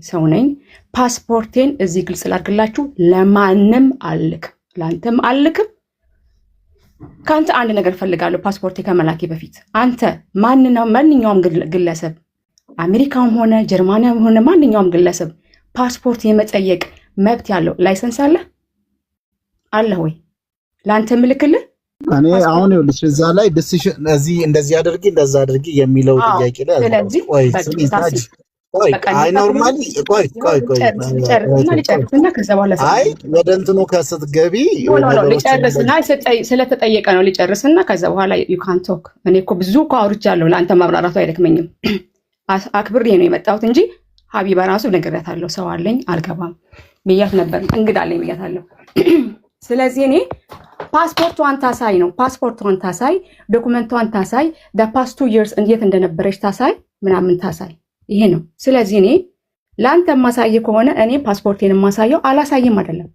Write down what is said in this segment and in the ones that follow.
ሰው ነኝ። ፓስፖርቴን እዚህ ግልጽ ላድርግላችሁ፣ ለማንም አልልክም፣ ላንተም አልልክም። ከአንተ አንድ ነገር ፈልጋለሁ። ፓስፖርቴ ከመላኬ በፊት አንተ ማንኛውም ግለሰብ አሜሪካም ሆነ ጀርመንም ሆነ ማንኛውም ግለሰብ ፓስፖርት የመጠየቅ መብት ያለው ላይሰንስ አለ ወይ? ላንተ ምልክልህ እኔ አሁን ይኸውልሽ እዛ ላይ ዲሲሽን እዚህ እንደዚህ አድርጊ እንደዛ አድርጊ የሚለው ጥያቄ ላይ ስለዚህ አይ ኖርማሊ ልጨርስና ከዛ በኋላ አይ ወደ እንትኑ ከስትገቢ ልጨርስና ስለተጠየቀ ነው ልጨርስና ከዛ በኋላ ዩ ካን ቶክ። እኔ እኮ ብዙ እኮ አውርቻለሁ፣ ለአንተ ማብራራቱ አይደክመኝም። አክብሬ ነው የመጣሁት እንጂ ሀቢባ ራሱ ነግሬያታለሁ፣ ሰው አለኝ አልገባም ብያት ነበር፣ እንግዳ አለኝ ብያታለሁ። ስለዚህ እኔ ፓስፖርቷን ታሳይ ነው፣ ፓስፖርቷን ታሳይ፣ ዶኩመንቷን ታሳይ፣ ፓስት 2 years እንዴት እንደነበረች ታሳይ፣ ምናምን ታሳይ። ይሄ ነው። ስለዚህ እኔ ለአንተ ማሳይ ከሆነ እኔ ፓስፖርቴን ማሳየው አላሳይም አይደለም።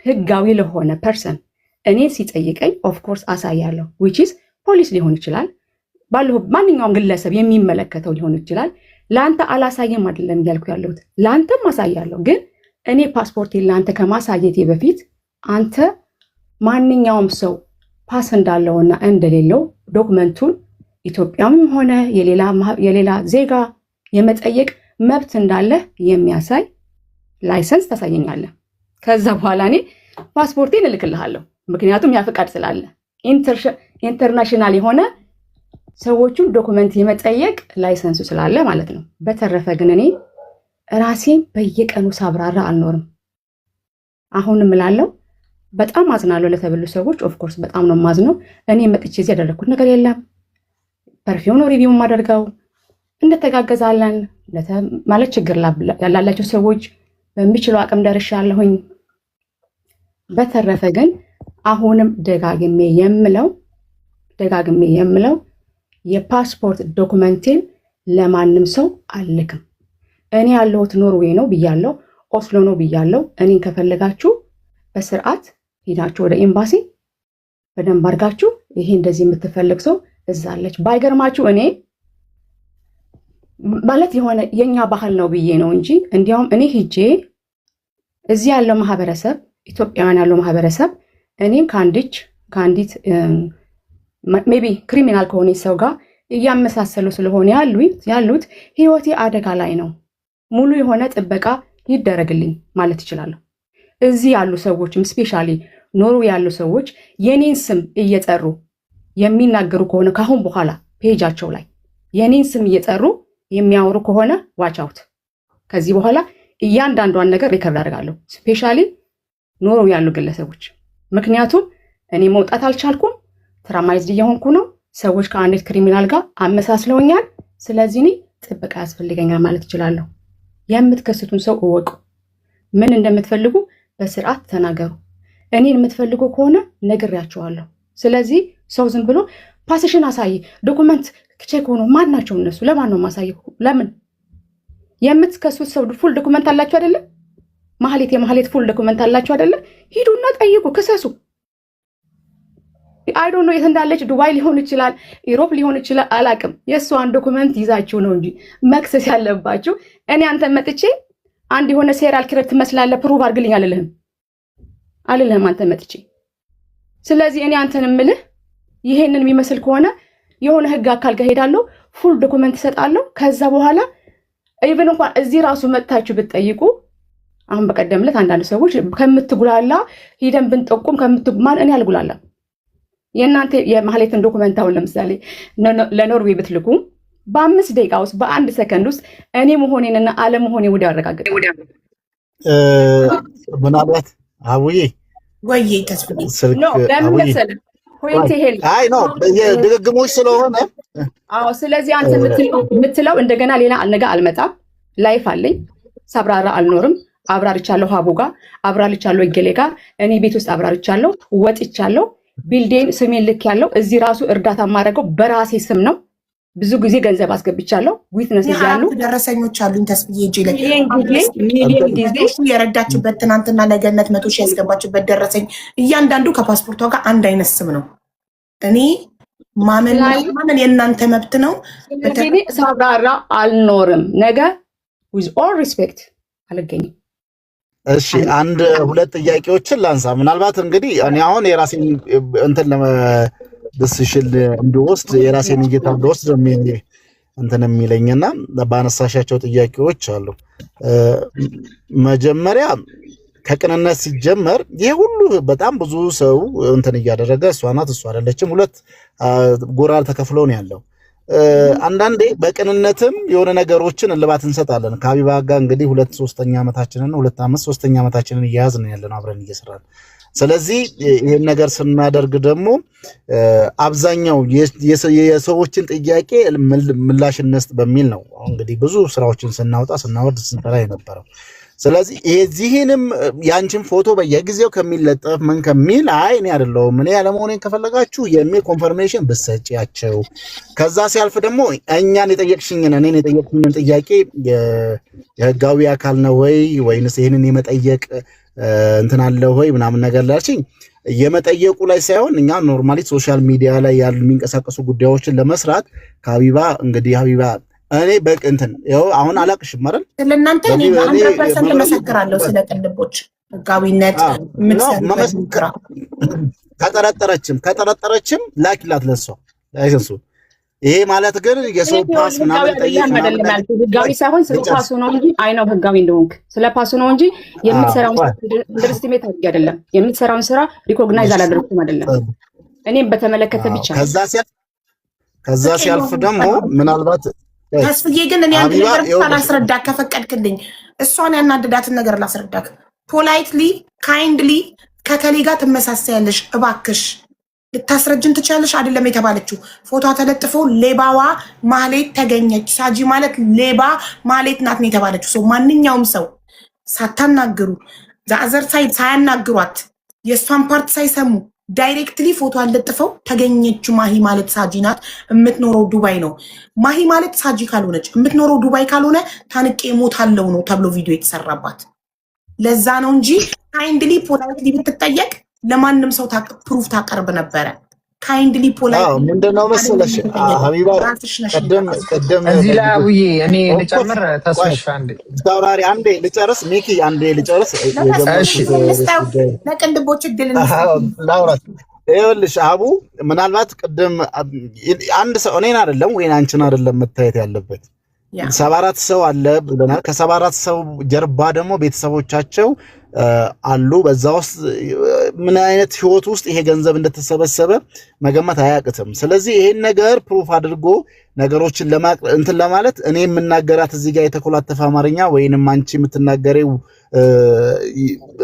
ህጋዊ ለሆነ ፐርሰን እኔ ሲጠይቀኝ ኦፍ ኮርስ አሳያለሁ። which is ፖሊስ ሊሆን ይችላል፣ ማንኛውም ግለሰብ የሚመለከተው ሊሆን ይችላል። ለአንተ አላሳይም አይደለም እያልኩ ያለሁት፣ ለአንተም ማሳያለሁ። ግን እኔ ፓስፖርቴን ለአንተ ከማሳየቴ በፊት አንተ ማንኛውም ሰው ፓስ እንዳለውና እንደሌለው ዶክመንቱን ኢትዮጵያም ሆነ የሌላ ዜጋ የመጠየቅ መብት እንዳለ የሚያሳይ ላይሰንስ ታሳየኛለህ። ከዛ በኋላ እኔ ፓስፖርቴን እልክልሃለሁ። ምክንያቱም ያ ፈቃድ ስላለ ኢንተርናሽናል የሆነ ሰዎቹን ዶክመንት የመጠየቅ ላይሰንሱ ስላለ ማለት ነው። በተረፈ ግን እኔ ራሴን በየቀኑ ሳብራራ አልኖርም። አሁንም እላለሁ በጣም አዝናለሁ ለተበሉ ሰዎች። ኦፍኮርስ በጣም ነው ማዝነው። እኔ መጥቼ እዚህ ያደረግኩት ነገር የለም። ፐርፊውም ነው ሪቪው ማደርገው፣ እንደተጋገዛለን ማለት ችግር ያላላቸው ሰዎች በሚችለው አቅም ደርሻለሁኝ። በተረፈ ግን አሁንም ደጋግሜ የምለው የፓስፖርት ዶክመንቴን ለማንም ሰው አልልክም። እኔ ያለሁት ኖርዌይ ነው ብያለሁ፣ ኦስሎ ነው ብያለሁ። እኔን ከፈለጋችሁ በስርዓት ሄዳችሁ ወደ ኤምባሲ በደንብ አድርጋችሁ ይሄ እንደዚህ የምትፈልግ ሰው እዛለች። ባይገርማችሁ እኔ ማለት የሆነ የኛ ባህል ነው ብዬ ነው እንጂ እንዲያውም እኔ ሂጄ እዚህ ያለው ማህበረሰብ ኢትዮጵያውያን ያለው ማህበረሰብ እኔን ከአንዲት ሜቢ ክሪሚናል ከሆነ ሰው ጋር እያመሳሰሉ ስለሆነ ያሉት ህይወቴ አደጋ ላይ ነው፣ ሙሉ የሆነ ጥበቃ ይደረግልኝ ማለት ይችላለሁ። እዚህ ያሉ ሰዎችም ስፔሻሊ ኖሩ ያሉ ሰዎች የኔን ስም እየጠሩ የሚናገሩ ከሆነ ካሁን በኋላ ፔጃቸው ላይ የኔን ስም እየጠሩ የሚያወሩ ከሆነ ዋች አውት። ከዚህ በኋላ እያንዳንዷን ነገር ሪከርድ አደርጋለሁ፣ ስፔሻሊ ኖሩ ያሉ ግለሰቦች። ምክንያቱም እኔ መውጣት አልቻልኩም፣ ትራማይዝድ እየሆንኩ ነው። ሰዎች ከአንዲት ክሪሚናል ጋር አመሳስለውኛል። ስለዚህ እኔ ጥበቃ ያስፈልገኛል ማለት እችላለሁ። የምትከስቱን ሰው እወቁ። ምን እንደምትፈልጉ በስርዓት ተናገሩ። እኔን የምትፈልጉ ከሆነ ነግሬያቸዋለሁ። ስለዚህ ሰው ዝም ብሎ ፓስሽን አሳይ ዶኩመንት ቼክ ሆኖ ማን ናቸው እነሱ? ለማን ነው ማሳየው? ለምን የምትከሱት ሰው ፉል ዶኩመንት አላችሁ አይደለ? የማህሌት ፉል ዶኩመንት አላችሁ አይደለ? ሂዱና ጠይቁ፣ ክሰሱ። አይ ዶንት ኖ የት እንዳለች፣ ዱባይ ሊሆን ይችላል፣ ኢሮፕ ሊሆን ይችላል፣ አላቅም። የእሷን ዶኩመንት ይዛችሁ ነው እንጂ መክሰስ ያለባችሁ። እኔ አንተ መጥቼ አንድ የሆነ ሴራል ኪለር ትመስላለህ ፕሩቭ አድርግልኝ አልልህም አንተ መጥቼ። ስለዚህ እኔ አንተን እምልህ ይሄንን የሚመስል ከሆነ የሆነ ህግ አካል ጋር ሄዳለሁ፣ ፉል ዶኩመንት እሰጣለሁ። ከዛ በኋላ ኢቭን እንኳን እዚህ ራሱ መጥታችሁ ብትጠይቁ፣ አሁን በቀደምለት አንዳንድ ሰዎች ከምትጉላላ ሂደን ብንጠቁም ማን እኔ አልጉላላም። የእናንተ የማህሌትን ዶኩመንት አሁን ለምሳሌ ለኖርዌይ ብትልኩ በ5 ደቂቃ ውስጥ በ1 ሰከንድ ውስጥ እኔ መሆኔንና አለመሆኔ ወዲያው ያረጋግጥ። ምናልባት አውዬ ወይዬ ተስፍዬ ለምን መሰለህ አይ ነው የድግግሞች ስለሆነ ስለዚህ አንተ የምትለው እንደገና ሌላ ነገር አልመጣም። ላይፍ አለኝ፣ ሳብራራ አልኖርም። አብራርቻለሁ፣ ሀቡ ጋር አብራርቻለሁ፣ እገሌ ጋር እኔ ቤት ውስጥ አብራርቻለሁ፣ ወጥቻለሁ፣ ቢልዴን ስሜን ልክ ያለው እዚህ ራሱ እርዳታ የማደርገው በራሴ ስም ነው። ብዙ ጊዜ ገንዘብ አስገብቻለሁ። ዊትነስ ይያሉ ደረሰኞች አሉኝ። ተስብዬ እጄ ላይ የረዳችበት ትናንትና ለገነት 100 ሺህ ያስገባችበት ደረሰኝ እያንዳንዱ ከፓስፖርቷ ጋር አንድ አይነት ስም ነው። እኔ ማመን የእናንተ መብት ነው። ሳብራራ አልኖርም። ነገ with all respect አልገኝም። እሺ አንድ ሁለት ጥያቄዎችን ላንሳ። ምናልባት እንግዲህ እኔ አሁን የራሴን እንትን ዲሲሽን እንድወስድ የራሴን እይታ እንድወስድ እንትን የሚለኝና ባነሳሻቸው ጥያቄዎች አሉ። መጀመሪያ ከቅንነት ሲጀመር ይሄ ሁሉ በጣም ብዙ ሰው እንትን እያደረገ እሷ ናት እሷ አይደለችም ሁለት ጎራ ተከፍለው ነው ያለው። አንዳንዴ በቅንነትም የሆነ ነገሮችን እልባት እንሰጣለን። ከሀቢባ ጋር እንግዲህ 2-3ኛ ዓመታችንን 2 ዓመት 3ኛ ዓመታችንን እያያዝን ያለነው አብረን እየሰራን። ስለዚህ ይሄን ነገር ስናደርግ ደግሞ አብዛኛው የሰዎችን ጥያቄ ምላሽ እንስጥ በሚል ነው እንግዲህ ብዙ ስራዎችን ስናወርድ ስንሰራ የነበረው። ስለዚህ የዚህንም ያንቺን ፎቶ በየጊዜው ከሚለጠፍ ምን ከሚል አይ እኔ አይደለሁም እኔ ያለመሆኔን ከፈለጋችሁ የሚል ኮንፈርሜሽን ብትሰጪያቸው፣ ከዛ ሲያልፍ ደግሞ እኔን የጠየቅሽኝን ጥያቄ የህጋዊ አካል ነው ወይ ወይንስ ይሄንን የመጠየቅ እንትን አለ ወይ ምናምን ነገር ላልሽኝ የመጠየቁ ላይ ሳይሆን እኛ ኖርማሊ ሶሻል ሚዲያ ላይ ያሉ የሚንቀሳቀሱ ጉዳዮችን ለመስራት ከሀቢባ እንግዲህ ሀቢባ እኔ እንትን ያው አሁን አላቅሽም አይደል ስለናንተ እኔ 100% መሰክራለሁ ስለ ቅልቦች ህጋዊነት ምትሰራ ከጠረጠረችም ላኪላት ለሷ ላይሰንሱ። ይሄ ማለት ግን የሰው ፓስ ምናምን ጠይቅ ማለት ህጋዊ ሳይሆን ስለ ፓሱ ነው እንጂ አይነው ህጋዊ እንደሆንክ ስለ ፓሱ ነው እንጂ የምትሰራውን ኢንደርስትሜት አይደለም የምትሰራውን ስራ ሪኮግናይዝ አላደረኩም አይደለም እኔም በተመለከተ ብቻ ከዛ ሲያልፍ ደግሞ ምናልባት ታስፍዬ ግን እኔ አንድ ነገር ታላስረዳ ከፈቀድክልኝ እሷን ያናደዳትን ነገር ላስረዳክ። ፖላይትሊ ካይንድሊ ከከሌ ጋር ትመሳሰያለሽ እባክሽ ልታስረጅን ትችላለሽ አይደለም የተባለችው። ፎቶ ተለጥፎ ሌባዋ ማህሌት ተገኘች። ሳጂ ማለት ሌባ ማህሌት ናት ነው የተባለችው። ሰው ማንኛውም ሰው ሳታናግሩ ዛዘር ሳይድ ሳያናግሯት የሷን ፓርት ሳይሰሙ ዳይሬክትሊ ፎቶ አለጥፈው ተገኘች። ማሂ ማለት ሳጂ ናት፣ የምትኖረው ዱባይ ነው። ማሂ ማለት ሳጂ ካልሆነች የምትኖረው ዱባይ ካልሆነ ታንቄ ሞታለው ነው ተብሎ ቪዲዮ የተሰራባት። ለዛ ነው እንጂ ካይንድሊ ፖላይትሊ ብትጠየቅ ለማንም ሰው ፕሩፍ ታቀርብ ነበረ። ካይንድሊ ፖላይትሊ ምንድነው መሰለሽ ሀቢባ ቀደም እዚህ ላይ አውዬ እኔ ልጨምር ተስፋሽ አንዴ ልጨርስ ሚኪ አንዴ ልጨርስ። እሺ ለቅንድቦች እድል ላውራት ይኸውልሽ አቡ ምናልባት ቅድም አንድ ሰው እኔን አይደለም ወይ አንቺን አይደለም መታየት ያለበት 74 ሰው አለ ብለናል። ከ74 ሰው ጀርባ ደግሞ ቤተሰቦቻቸው አሉ። በዛ ውስጥ ምን አይነት ህይወት ውስጥ ይሄ ገንዘብ እንደተሰበሰበ መገመት አያቅትም። ስለዚህ ይሄን ነገር ፕሩፍ አድርጎ ነገሮችን እንትን ለማለት እኔ የምናገራት እዚህ ጋር የተኮላተፈ አማርኛ ወይንም አንቺ የምትናገረው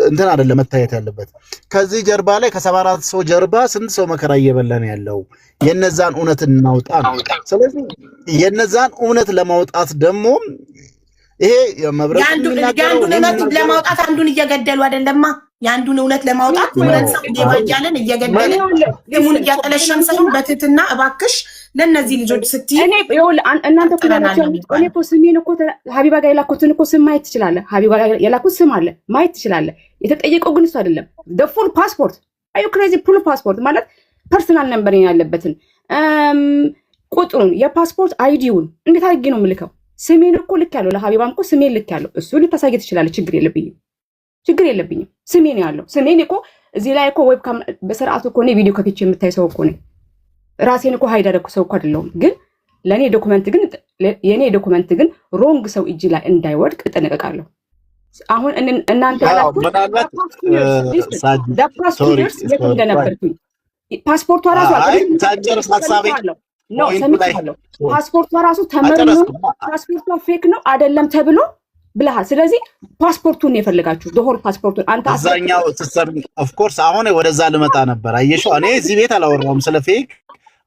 እንትን አይደለም መታየት ያለበት። ከዚህ ጀርባ ላይ ከ74 ሰው ጀርባ ስንት ሰው መከራ እየበላ ነው ያለው? የነዛን እውነት እናውጣ ነው። ስለዚህ የነዛን እውነት ለማውጣት ደግሞ ይሄ የመብረቅ ያንዱን እውነት ለማውጣት አንዱን እየገደሉ አይደለማ። ያንዱን እውነት ለማውጣት ሁለት ሰው እየባጃለን እየገደለን ደሙን እያጠለሸን ሳይሆን በትህትና እባክሽ ለነዚህ ልጆች ስትይ እኔ እናንተ እኔ እኮ ስሜን እኮ ሀቢባ ጋር የላኩትን እኮ ስም ማየት ትችላለህ። ሀቢባ ጋር የላኩት ስም አለ ማየት ትችላለህ። የተጠየቀው ግን እሱ አይደለም። ፉል ፓስፖርት አዩ ክሬዚ ፉል ፓስፖርት ማለት ፐርሰናል ነምበር ያለበትን ቁጥሩን የፓስፖርት አይዲውን እንዴት አድርጌ ነው የምልከው? ስሜን እኮ ልክ ያለው ለሀቢባም እኮ ስሜን ልክ ያለው እሱ ልታሳየ ትችላለህ። ችግር የለብኝም። ስሜን ያለው ስሜን እኮ እዚህ ላይ እኮ ዌብካም በስርዓቱ እኮ ነው ቪዲዮ ከፍቼ የምታይ ሰው እኮ ነው። ራሴን እኮ ሃይድ አደረኩ ሰው እኮ አይደለሁም። ግን ለኔ የኔ ዶክመንት ግን ሮንግ ሰው እጅ ላይ እንዳይወድቅ እጠነቀቃለሁ። አሁን እናንተ ያላችሁ እንደነበርኩኝ ፓስፖርቷ ራሱ ፓስፖርቷ ራሱ ተመርኖ ፓስፖርቷ ፌክ ነው አይደለም ተብሎ ብለሃል። ስለዚህ ፓስፖርቱን የፈልጋችሁ ዶሆል ፓስፖርቱን አንተ አዛኛው ኦፍ ኮርስ አሁን ወደዛ ልመጣ ነበር። አየሽው እኔ እዚህ ቤት አላወራሁም ስለ ፌክ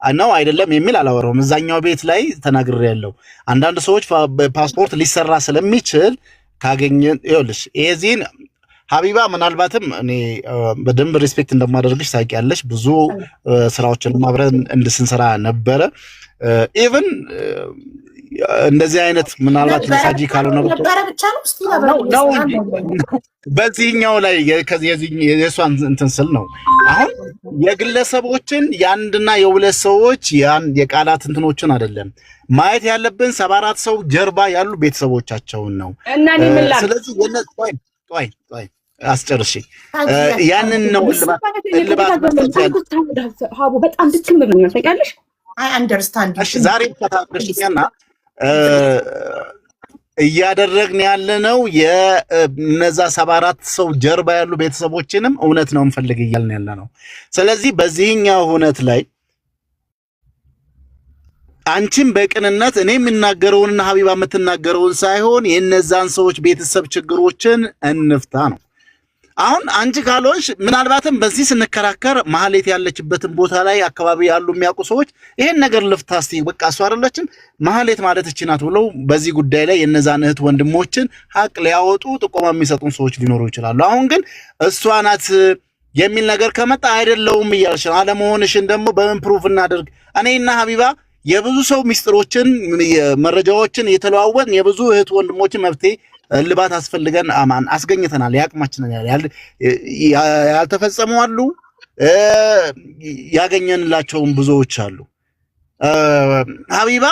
ነው አይደለም የሚል አላወራሁም። እዛኛው ቤት ላይ ተናግሬያለሁ። አንዳንድ ሰዎች ፓስፖርት ሊሰራ ስለሚችል ካገኘን ይኸውልሽ እዚህን ሀቢባ ምናልባትም እኔ በደንብ ሪስፔክት እንደማደርግሽ ታውቂያለሽ። ብዙ ስራዎችን አብረን እንድንሰራ ነበረ። ኢቭን እንደዚህ አይነት ምናልባት መሳጂ ካልሆነ ነበረ ብቻ ነው እስቲ ነው በዚህኛው ላይ የሷን እንትን ስል ነው። አሁን የግለሰቦችን የአንድና የሁለት ሰዎች የቃላት እንትኖችን አይደለም ማየት ያለብን 74 ሰው ጀርባ ያሉ ቤተሰቦቻቸውን ነው። ስለዚህ ቆይ አስጨርሺ ያንን ነው እልባት ሀቡ በጣም ድክም ብሎኛል ታውቂያለሽ። አይ አንደርስታንድ ዛሬ ከተናገርሽኛና እያደረግን ያለነው የነዛ 74 ሰው ጀርባ ያሉ ቤተሰቦችንም እውነት ነው እንፈልግ እያልን ያለነው። ስለዚህ በዚህኛው ሁነት ላይ አንቺም በቅንነት እኔ የምናገረውንና ሀቢባ የምትናገረውን ሳይሆን የነዛን ሰዎች ቤተሰብ ችግሮችን እንፍታ ነው። አሁን አንቺ ካልሆንሽ ምናልባትም በዚህ ስንከራከር ማህሌት ያለችበትን ቦታ ላይ አካባቢ ያሉ የሚያውቁ ሰዎች ይሄን ነገር ልፍታ እስቲ በቃ እሷ አይደለችም ማህሌት ማለት እቺ ናት ብለው በዚህ ጉዳይ ላይ የነዛን እህት ወንድሞችን ሀቅ ሊያወጡ ጥቆማ የሚሰጡን ሰዎች ሊኖሩ ይችላሉ። አሁን ግን እሷ ናት የሚል ነገር ከመጣ አይደለውም እያልሽ አለመሆንሽን ደግሞ በምን ፕሩፍ እናደርግ? እኔና ሀቢባ የብዙ ሰው ሚስጥሮችን መረጃዎችን የተለዋወጥን የብዙ እህት ወንድሞችን መብቴ ልባት አስፈልገን አማን አስገኝተናል። ያቅማችንን ያልተፈጸሙ አሉ፣ ያገኘንላቸውም ብዙዎች አሉ። ሀቢባ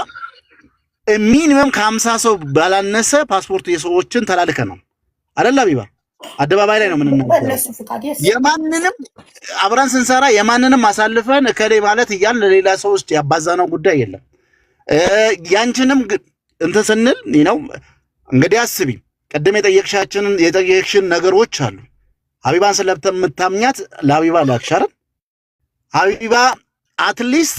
ሚኒመም ከ50 ሰው ባላነሰ ፓስፖርት የሰዎችን ተላልከ ነው አይደል? ሀቢባ አደባባይ ላይ ነው የምንናገረው። የማንንም አብረን ስንሰራ የማንንም አሳልፈን እከሌ ማለት እያልን ለሌላ ሰው ውስጥ ያባዛነው ጉዳይ የለም። ያንቺንም እንትን ስንል ነው እንግዲህ አስቢ። ቀደም የጠየቅሽን ነገሮች አሉ። ሀቢባን ስለምታምኛት ለሀቢባ ላክሻረ ሀቢባ አትሊስት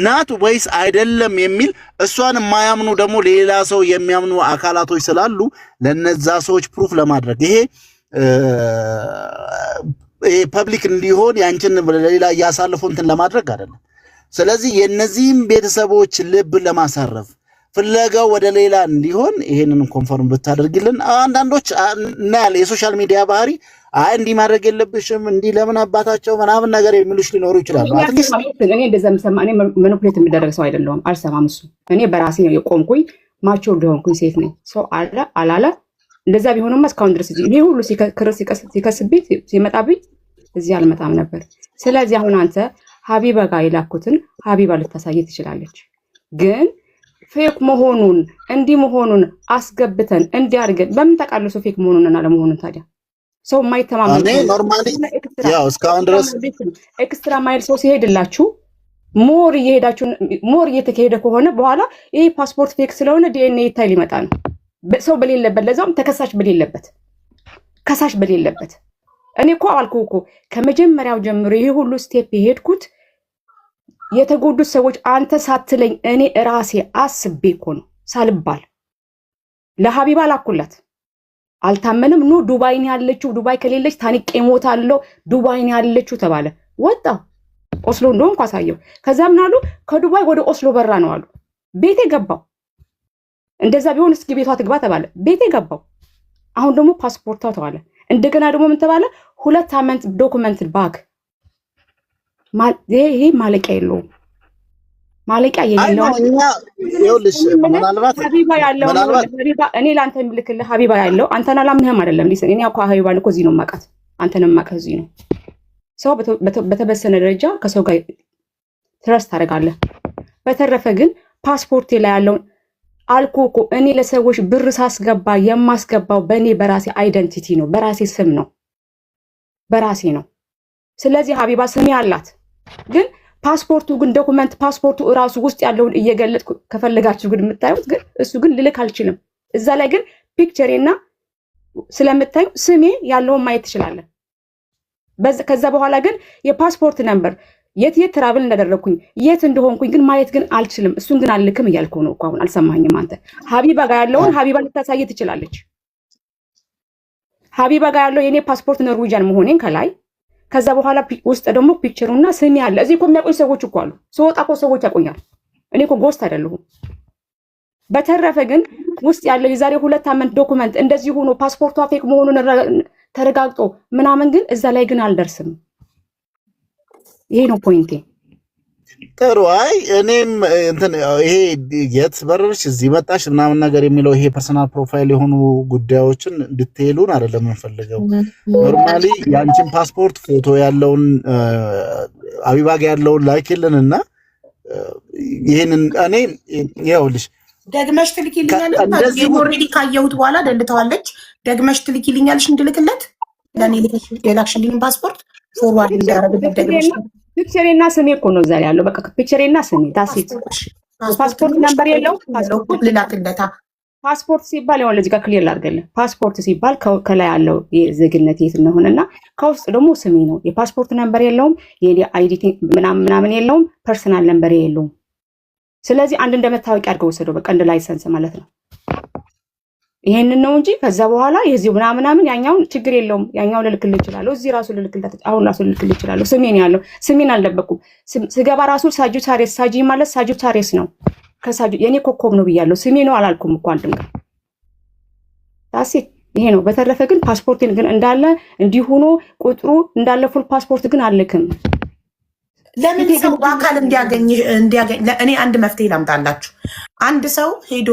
ናት ወይስ አይደለም የሚል እሷን የማያምኑ ደግሞ ሌላ ሰው የሚያምኑ አካላቶች ስላሉ ለነዛ ሰዎች ፕሩፍ ለማድረግ ይሄ ፐብሊክ እንዲሆን ያንቺን ለሌላ እያሳልፉ እንትን ለማድረግ አይደለም። ስለዚህ የነዚህም ቤተሰቦች ልብ ለማሳረፍ ፍለጋው ወደ ሌላ እንዲሆን ይሄንን ኮንፈርም ብታደርግልን። አንዳንዶች እናያለ የሶሻል ሚዲያ ባህሪ አይ እንዲህ ማድረግ የለብሽም እንዲህ ለምን አባታቸው ምናምን ነገር የሚሉሽ ሊኖሩ ይችላሉ። እኔ እንደዛ የምሰማ እኔ መኖፕሌት የሚደረግ ሰው አይደለሁም፣ አልሰማም። እሱ እኔ በራሴ የቆምኩኝ ማቸው እንደሆንኩኝ ሴት ነኝ። ሰው አላለ እንደዛ ቢሆንማ እስካሁን ድረስ ይሄ ሁሉ ሲከስብኝ ሲመጣብኝ እዚህ አልመጣም ነበር። ስለዚህ አሁን አንተ ሀቢባ ጋር የላኩትን ሀቢባ ልታሳየ ትችላለች ግን ፌክ መሆኑን እንዲህ መሆኑን አስገብተን እንዲያርገን በምን ታውቃለህ? ሰው ፌክ መሆኑንና ለመሆኑን ታዲያ ሰው የማይተማመን እኔ ኖርማሊ ያው እስካሁን ድረስ ኤክስትራ ማይል ሰው ሲሄድላችሁ ሞር እየተካሄደ ከሆነ በኋላ ይሄ ፓስፖርት ፌክ ስለሆነ ዲኤንኤ ይታይ ሊመጣ ነው። ሰው በሌለበት ለዛውም ተከሳሽ በሌለበት ከሳሽ በሌለበት። እኔ እኮ አልኩህ እኮ ከመጀመሪያው ጀምሮ ይሄ ሁሉ ስቴፕ የሄድኩት የተጎዱት ሰዎች አንተ ሳትለኝ እኔ ራሴ አስቤ እኮ ነው ሳልባል ለሀቢባ ላኩላት። አልታመንም ኑ ዱባይ ነው ያለችው፣ ዱባይ ከሌለች ታንቄ እሞታለሁ፣ ዱባይ ነው ያለችው ተባለ። ወጣ ኦስሎ እንደሆንኩ አሳየው። ከዛ ምን አሉ? ከዱባይ ወደ ኦስሎ በራ ነው አሉ። ቤቴ ገባው። እንደዛ ቢሆን እስኪ ቤቷ ትግባ ተባለ። ቤቴ ገባው። አሁን ደግሞ ፓስፖርቷ ተባለ። እንደገና ደግሞ ምን ተባለ? 2 ዓመት ዶክመንት ባክ ይሄ ማለቂያ የለውም። ማለቂያ የሌለው ሀቢባ ያለው እኔ ለአንተ የምልክልህ ሀቢባ ያለው አንተን አላምንህም አይደለም። ሊሰን እኔ እኮ ሀቢባን እኮ እዚህ ነው የማውቃት፣ አንተንም የማውቅህ እዚህ ነው። ሰው በተበሰነ ደረጃ ከሰው ጋር ትረስት ታደርጋለህ። በተረፈ ግን ፓስፖርቴ ላይ ያለውን አልኩህ እኮ እኔ ለሰዎች ብር ሳስገባ የማስገባው በእኔ በራሴ አይደንቲቲ ነው፣ በራሴ ስም ነው፣ በራሴ ነው። ስለዚህ ሀቢባ ስሜ አላት። ግን ፓስፖርቱ ግን ዶክመንት ፓስፖርቱ እራሱ ውስጥ ያለውን እየገለጥኩ ከፈለጋችሁ ግን የምታዩት ግን እሱ ግን ልልክ አልችልም። እዛ ላይ ግን ፒክቸሬና ስለምታዩ ስሜ ያለውን ማየት ትችላለን። ከዛ በኋላ ግን የፓስፖርት ነምበር የት ትራቭል እንዳደረግኩኝ የት እንደሆንኩኝ ግን ማየት ግን አልችልም። እሱን ግን አልልክም እያልኩ ነው እኮ አሁን። አልሰማኝም አንተ? ሀቢባ ጋር ያለውን ሀቢባ ልታሳየ ትችላለች። ሀቢባ ጋር ያለው የኔ ፓስፖርት ኖርዌጂያን መሆኔን ከላይ ከዛ በኋላ ውስጥ ደግሞ ፒክቸሩና ስሜ አለ። እዚህ እኮ የሚያቆይ ሰዎች እኮ አሉ። ስወጣ እኮ ሰዎች ያቆኛል። እኔ እኮ ጎስት አይደለሁም። በተረፈ ግን ውስጥ ያለው የዛሬ 2 ዓመት ዶክመንት እንደዚህ ሆኖ ፓስፖርቷ ፌክ መሆኑን ተረጋግጦ ምናምን ግን እዛ ላይ ግን አልደርስም። ይሄ ነው ፖይንቴ። ጥሩ። አይ እኔም እንትን ይሄ የት በረርሽ እዚህ መጣሽ ምናምን ነገር የሚለው ይሄ ፐርሰናል ፕሮፋይል የሆኑ ጉዳዮችን ዲቴይሉን አይደለም የምንፈልገው። ኖርማሊ የአንቺን ፓስፖርት ፎቶ ያለውን አቢባግ ያለውን ላኪልንና ይሄንን እኔ ይኸውልሽ ደግመሽ ትልኪልኛለሽ። ኦልሬዲ ካየሁት በኋላ ደልተዋለች። ደግመሽ ትልኪልኛለሽ እንድልክለት ለኔ የላክሽልኝ ፓስፖርት ፎርዋርድ እንዲያደርግበት ደግመሽ ፒክቸሬና ስሜ እኮ ነው እዛ ያለው። በቃ ፒክቸሬና ስሜ ታሲት ፓስፖርት ነምበር የለው። ፓስፖርት ልላክለታ። ፓስፖርት ሲባል ያው ለዚህ ጋር ክሊር ላድርግልህ። ፓስፖርት ሲባል ከላይ ያለው የዜግነት የት እንደሆነና ከውስጥ ደግሞ ስሜ ነው። የፓስፖርት ነምበር የለውም። የአይዲ ምናምን የለውም። ፐርሰናል ነምበር የለውም። ስለዚህ አንድ እንደመታወቂያ አድርገው ወሰደው። በቃ እንደ ላይሰንስ ማለት ነው። ይሄንን ነው እንጂ ከዛ በኋላ የዚህ ምናምን ያኛውን ችግር የለውም። ያኛውን ልልክልህ እችላለሁ። እዚህ ራሱ ልልክልህ አሁን ራሱ ልልክልህ እችላለሁ። ስሜን ያለው ስሜን አልደበኩም። ስገባ ራሱ ሳጁታሪየስ ሳጂ ማለት ሳጁታሪየስ ነው። ከሳጁ የኔ ኮከብ ነው ብያለሁ። ስሜ ነው አላልኩም እኮ አንድም ጋር ታሲት ይሄ ነው። በተረፈ ግን ፓስፖርቴን ግን እንዳለ እንዲህ ሆኖ ቁጥሩ እንዳለ ፉል ፓስፖርት ግን አልክም። ለምን ሰው በአካል እንዲያገኝ እኔ አንድ መፍትሄ ላምጣላችሁ። አንድ ሰው ሄዶ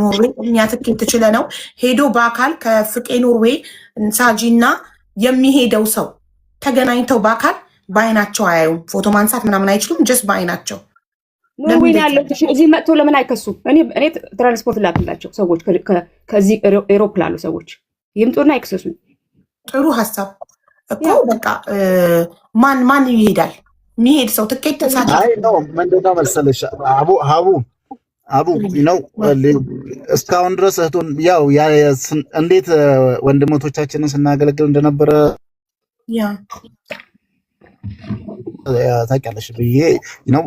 ኖርዌይ እኛ ትኬት ትችለ ነው ሄዶ በአካል ከፍቄ ኖርዌይ ሳጂና የሚሄደው ሰው ተገናኝተው በአካል በአይናቸው አያዩም። ፎቶ ማንሳት ምናምን አይችሉም። ጀስት በአይናቸው ኖርዌይ ያለው እዚህ መጥቶ ለምን አይከሱም? እኔ ትራንስፖርት ላክላቸው ሰዎች ከዚህ ኤሮፕ ላሉ ሰዎች ይምጡና አይከሰሱኝ። ጥሩ ሀሳብ እኮ በቃ ማን ይሄዳል? የሚሄድ ሰው ትኬት ተሳጅ ነው። ምንድነው መሰለሽ አቡ ነው እስካሁን ድረስ እህቱን ያው እንዴት ወንድሞቻችንን ስናገለግል እንደነበረ ታውቂያለሽ ብዬ ነው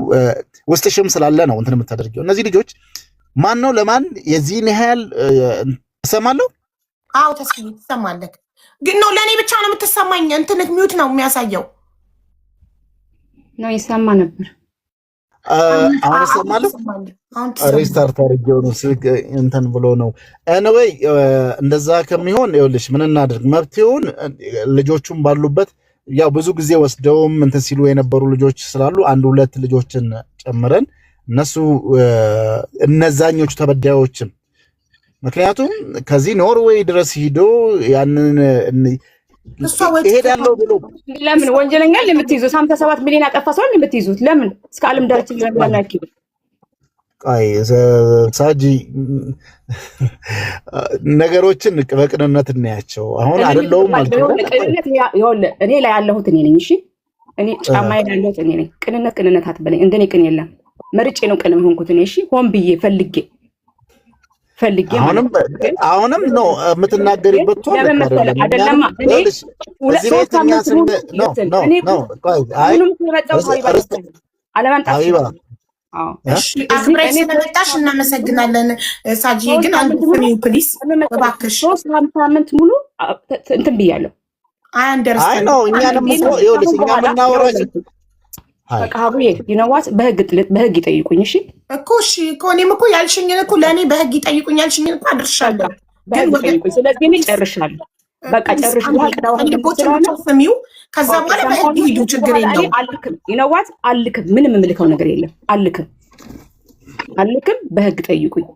ውስጥሽም ስላለ ነው እንትን የምታደርጊው። እነዚህ ልጆች ማን ነው ለማን የዚህን ያህል ትሰማለሁ? አዎ ትሰማለህ። ግን ነው ለእኔ ብቻ ነው የምትሰማኝ? እንትንክ ሚዩት ነው የሚያሳየው ነው ይሰማ ነበር። አሁን እሰማለሁ። ሪስታርት አድርጌው ነው ስልክ እንትን ብሎ ነው። ኤኒዌይ እንደዛ ከሚሆን ይኸውልሽ ምን እናድርግ? መብቴውን ልጆቹም ባሉበት ያው ብዙ ጊዜ ወስደውም እንትን ሲሉ የነበሩ ልጆች ስላሉ አንድ ሁለት ልጆችን ጨምረን እነዛኞቹ ተበዳዮችም ምክንያቱም ከዚህ ኖርዌይ ድረስ ሂዶ ያንን ይሄዳለው ብሎ ለምን ወንጀለኛ ለምትይዙት 57 ሚሊዮን ያጠፋ ሰው ለምትይዙት ለምን እስከ ዓለም ዳርቻ ለምን ያኪው? አይ ሳጂ ነገሮችን በቅንነት እናያቸው። አሁን አይደለም ማለት ነው። ቅንነት እኔ ላይ ያለሁት እኔ ነኝ። እሺ እኔ ጫማዬ ላይ ያለሁት እኔ ነኝ። ቅንነት አትበለኝ። እንደኔ ቅን የለም። መርጬ ነው ቅን ሆንኩት እኔ። እሺ ሆን ብዬ ፈልጌ አሁንም ነው የምትናገሪበት ቶሎ አይደለም። አክብረሽ ስለመጣሽ እናመሰግናለን ሳጂ። ግን አንድ ፍሪው ፕሊስ እባክሽ። 3 ሳምንት ሙሉ እንትን ብያለሁ። አይ ነው እኛንም እኮ ይኸውልሽ እኛ የምናወራሽ በቃ ሀቡዬ ይነዋት በህግ ይጠይቁኝ። እሺ እኮ እኔም እኮ ያልሽኝን እኮ ለእኔ በህግ ይጠይቁኝ ያልሽኝን እኮ አድርሻለሁ። በህግ ይጠይቁኝ። ስለዚህ እኔ ጨርሻለሁ። በቃ ጨርሻለሁ። ስሚው ከዛ በኋላ በህግ ሂዱ፣ ችግር የለውም። አልክም ይነዋት አልክም። ምንም የምልከው ነገር የለም። አልክም። በህግ ጠይቁኝ።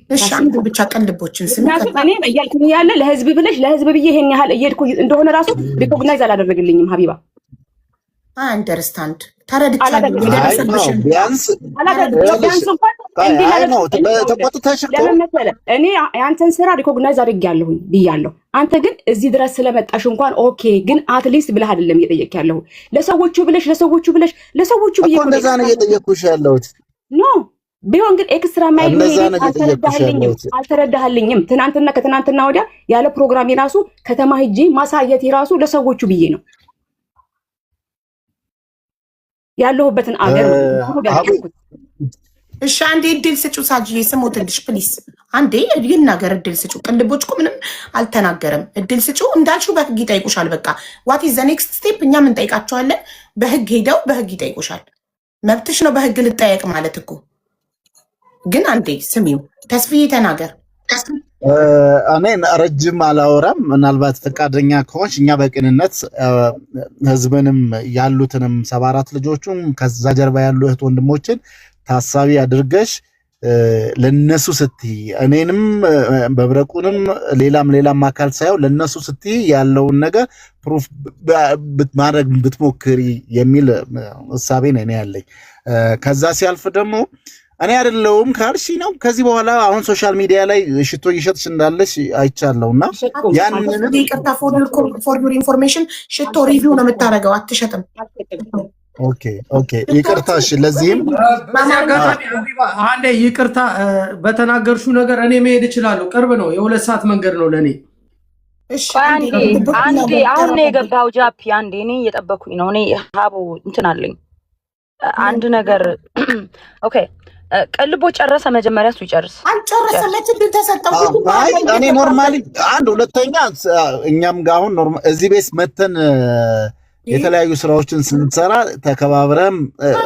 እሺ አንዱ ብቻ ቀልቦችን ስሚ። እኔ እያልኩኝ ያለ ለህዝብ ብዬ ይሄን ያህል እየሄድኩ እንደሆነ ራሱ ሪኮግናይዝ አላደረግልኝም ሀቢባ። አንደርስታንድ ተረድቻለሁ። እኔ የአንተን ስራ ሪኮግናይዝ አድርጌያለሁኝ ብያለሁ። አንተ ግን እዚህ ድረስ ስለመጣሽ እንኳን ኦኬ፣ ግን አትሊስት ብለህ አይደለም እየጠየቅ ያለሁ። ለሰዎቹ ብዬ እንደዛ ነው እየጠየቅኩሽ ያለሁት። ኖ ቢሆን ግን ኤክስትራ ማይል አልተረዳህልኝም። ከትናንትና ወዲያ ያለ ፕሮግራም የራሱ ከተማ ሂጄ ማሳየት የራሱ ለሰዎቹ ብዬ ነው ያለሁበትን አገር። እሺ አንዴ እድል ስጪው ሳጂዬ፣ ስሞትልሽ ፕሊስ። አንዴ ይናገር፣ እድል ስጪው። ቅልቦች እኮ ምንም አልተናገረም። እድል ስጪው። እንዳልሽው በህግ ይጠይቁሻል። በቃ ዋት ኢዝ ዘ ኔክስት ስቴፕ? እኛም እንጠይቃቸዋለን። በህግ ሄደው በህግ ይጠይቁሻል። መብትሽ ነው በህግ ልጠየቅ ማለት እኮ። ግን አንዴ ስሚው፣ ተስፍዬ ተናገር። እኔ ረጅም አላወራም። ምናልባት ፈቃደኛ ከሆንሽ እኛ በቅንነት ህዝብንም ያሉትንም 74 ልጆቹም ከዛ ጀርባ ያሉ እህት ወንድሞችን ታሳቢ አድርገሽ ለነሱ ስትይ እኔንም በብረቁንም ሌላም አካል ሳይሆን ለነሱ ስትይ ያለውን ነገር ፕሩፍ ማድረግ ብትሞክሪ የሚል ሐሳቤ ነው ያለኝ። ከዛ ሲያልፍ ደግሞ እኔ አይደለሁም ካልሽ ነው ከዚህ በኋላ አሁን ሶሻል ሚዲያ ላይ ሽቶ እየሸጥሽ እንዳለሽ አይቻለሁና ያንን ይቅርታ ፎር ዩር ኢንፎርሜሽን ሽቶ ሪቪው ነው የምታደርገው፣ አትሸጥም። ኦኬ ይቅርታ። እሺ ለዚህም አንዴ ይቅርታ በተናገርሽው ነገር እኔ መሄድ እችላለሁ። ቅርብ ነው፣ የ2 ሰዓት መንገድ ነው ለኔ። እሺ አንዴ አሁን ነው የገባው ጃፒ። አንዴ እኔ እየጠበኩኝ ነው። እኔ ሀቡ እንትን አለኝ አንድ ነገር ኦኬ ቀልቦ ጨረሰ። መጀመሪያ እሱ ይጨርስ። አልጨረሰም። ለምን ተሰጠው? እኔ ኖርማሊ አንድ ሁለተኛ እኛም ጋር አሁን ኖርማል እዚህ ቤት መተን የተለያዩ ስራዎችን ስንሰራ ተከባብረን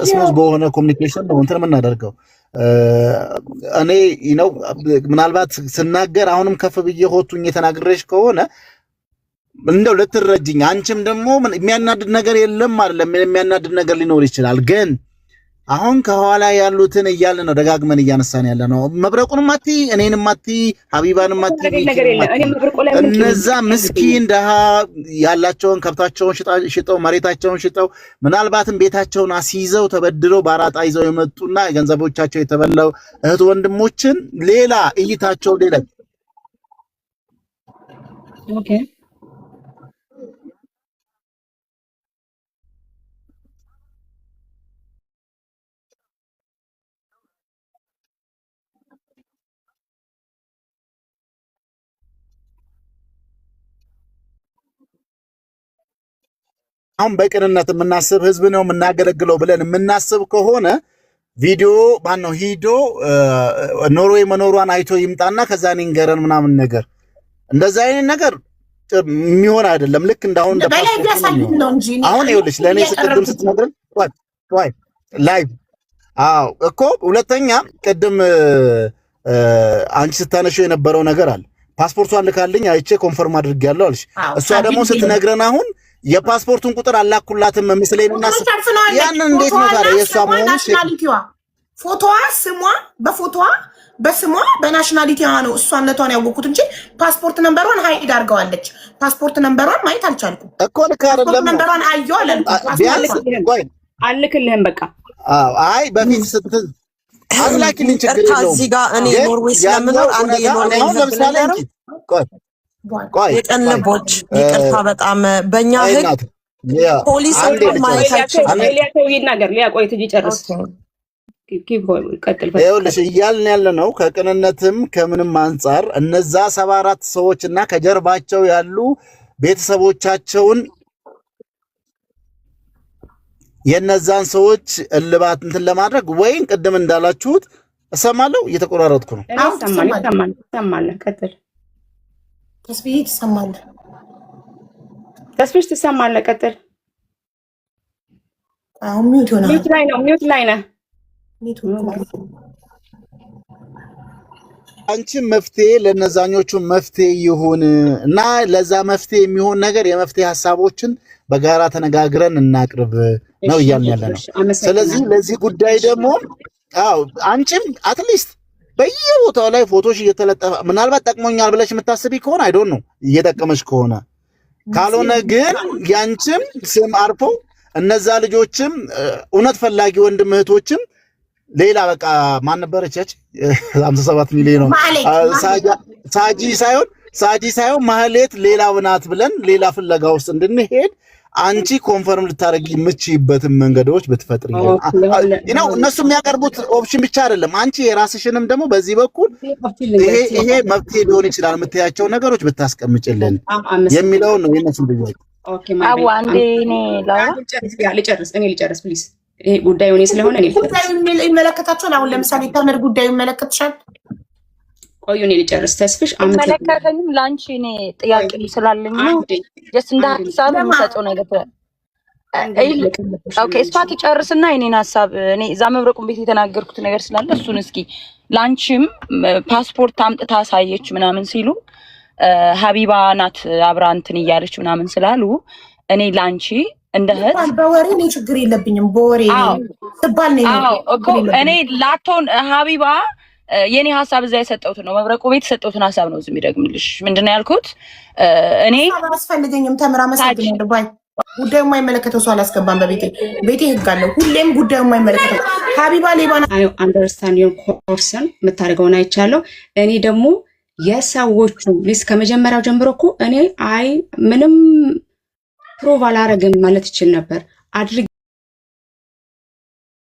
ስሙዝ በሆነ ኮሚኒኬሽን ነው እንትን የምናደርገው። እኔ ነው ምናልባት ስናገር አሁንም ከፍ ብዬ ሆቱኝ የተናገረሽ ከሆነ እንደው ልትረጅኝ አንቺም ደግሞ የሚያናድድ ነገር የለም አይደለም። የሚያናድድ ነገር ሊኖር ይችላል ግን አሁን ከኋላ ያሉትን እያልን ነው ደጋግመን እያነሳን ያለ ነው። መብረቁንም አቲ እኔንም አቲ ሀቢባንም አቲ እነዛ ምስኪን ደሃ ያላቸውን ከብታቸውን ሽጠው መሬታቸውን ሽጠው ምናልባትም ቤታቸውን አስይዘው ተበድረው ባራጣ ይዘው የመጡና ገንዘቦቻቸው የተበላው እህት ወንድሞችን ሌላ እይታቸው ሌላ ኦኬ አሁን በቅንነት የምናስብ ህዝብ ነው የምናገለግለው ብለን የምናስብ ከሆነ ቪዲዮ ማነው ሂዶ ኖርዌይ መኖሯን አይቶ ይምጣና ከዛ ንገረን ምናምን ነገር እንደዛ አይነት ነገር የሚሆን አይደለም። ልክ እንዳሁን አሁን ይኸውልሽ ለእኔ ቅድም ስትነግረን ላይቭ እኮ ሁለተኛ ቅድም አንቺ ስታነሺው የነበረው ነገር አለ። ፓስፖርቷን ልካልኝ አይቼ ኮንፈርም አድርጌያለሁ አልሽ። እሷ ደግሞ ስትነግረን አሁን የፓስፖርቱን ቁጥር አላኩላትም ምስሌንና ያንን እንዴት ነው ታዲያ የሷ መሆኑ? ፎቶዋ ስሟ በስሟ በናሽናሊቲዋ ነው እሷነቷን ያወቁት እንጂ ፓስፖርት ነምበሯን ሃይድ አድርገዋለች። ፓስፖርት ነምበሯን ማየት አልቻልኩም እኮ ልክ አይደለም። ነምበሯን አየሁ አልክልህም በቃ አይ በፊት ስትል አላኪልኝ ችግር የለውም። እዚህ ጋር እኔ ኖርዌይ ስለምኖር አንድ የኖርዌይ ለምሳሌ ቆይ የቀን ልቦች ይቅርታ በጣም በእኛ ህግ ፖሊስ ማየት አይችልም። ሊያ ቆይ ትጂ ጨርስ። ይኸውልሽ እያልን ያለ ነው ከቅንነትም ከምንም አንጻር እነዛ 74 ሰዎች እና ከጀርባቸው ያሉ ቤተሰቦቻቸውን የነዛን ሰዎች እልባት እንትን ለማድረግ ወይን ቅድም እንዳላችሁት እሰማለሁ እየተቆራረጥኩ ነው። ትሰማለህ? ቀጥል። ተስቢህ ትሰማለህ? ተስቢህ ትሰማለህ? ቀጥል። አሁን ሚውት ሆነ። ሚውት ላይ ነህ። አንቺ መፍትሄ ለነዛኞቹ መፍትሄ ይሁን እና ለዛ መፍትሄ የሚሆን ነገር የመፍትሄ ሀሳቦችን በጋራ ተነጋግረን እናቅርብ ነው እያልን ያለ ነው። ስለዚህ ለዚህ ጉዳይ ደግሞ አንቺም አትሊስት በየቦታው ላይ ፎቶሽ እየተለጠፈ ምናልባት ጠቅሞኛል ብለሽ የምታስቢ ከሆነ አይ ዶንት ኖ እየጠቀመሽ ከሆነ ካልሆነ ግን ያንቺም ስም አርፎ እነዛ ልጆችም እውነት ፈላጊ ወንድም እህቶችም ሌላ በቃ ማን ነበረች ያቺ 57 ሚሊዮን ነው ሳጂ ሳይሆን ማህሌት ሌላው ናት ብለን ሌላ ፍለጋ ውስጥ እንድንሄድ አንቺ ኮንፈርም ልታረጊ የምትችይበትን መንገዶች ብትፈጥሪ ነው። እነሱ የሚያቀርቡት ኦፕሽን ብቻ አይደለም። አንቺ የራስሽንም ደግሞ በዚህ በኩል ይሄ መፍትሄ ሊሆን ይችላል የምትያቸው ነገሮች ብታስቀምጭልን የሚለው ነው የነሱን ልጆች። ኦኬ ማለት አንዴ እኔ ልጨርስ ፕሊዝ። ይሄ ጉዳዩ እኔ ስለሆነ እኔ ጉዳዩ ይመለከታቸዋል። አሁን ለምሳሌ ተምር ጉዳዩ ይመለከትሻል። ቆዩ እኔ ልጨርስ። ተስፍሽ አመለካከተኝም ላንቺ እኔ ጥያቄ ስላለኝ ነው ጀስት እንደ ሀሳብ የምሰጠው ነገር ኦኬ እሷ ትጨርስና የኔን ሀሳብ እኔ እዛ መብረቁን ቤት የተናገርኩት ነገር ስላለ እሱን እስኪ ላንቺም ፓስፖርት አምጥታ አሳየች ምናምን ሲሉ ሀቢባ ናት አብራ እንትን እያለች ምናምን ስላሉ እኔ ላንቺ እንደ እህት በወሬ ነው ችግር የለብኝም። በወሬ ትባል ነው እኮ እኔ ላቶን ሀቢባ የኔ ሐሳብ እዛ የሰጠሁት ነው። መብረቁ ቤት የሰጠሁትን ሐሳብ ነው ዝም ይደግምልሽ። ምንድነው ያልኩት? እኔ አላስፈልገኝም ተምራ መሰግናለሁ ባይ ጉዳዩ የማይመለከተው ሰው አላስገባም። ቤቴ ህግ አለው። ሁሌም ጉዳዩ የማይመለከተው ሀቢባ ሌባና አይ አንደርስታንድ ዩር ኮርሰን የምታደርገውን አይቻለሁ። እኔ ደግሞ የሰዎቹ ሊስት ከመጀመሪያው ጀምሮ እኮ እኔ ምንም ፕሮቭ አላረግም ማለት ይችል ነበር አድርግ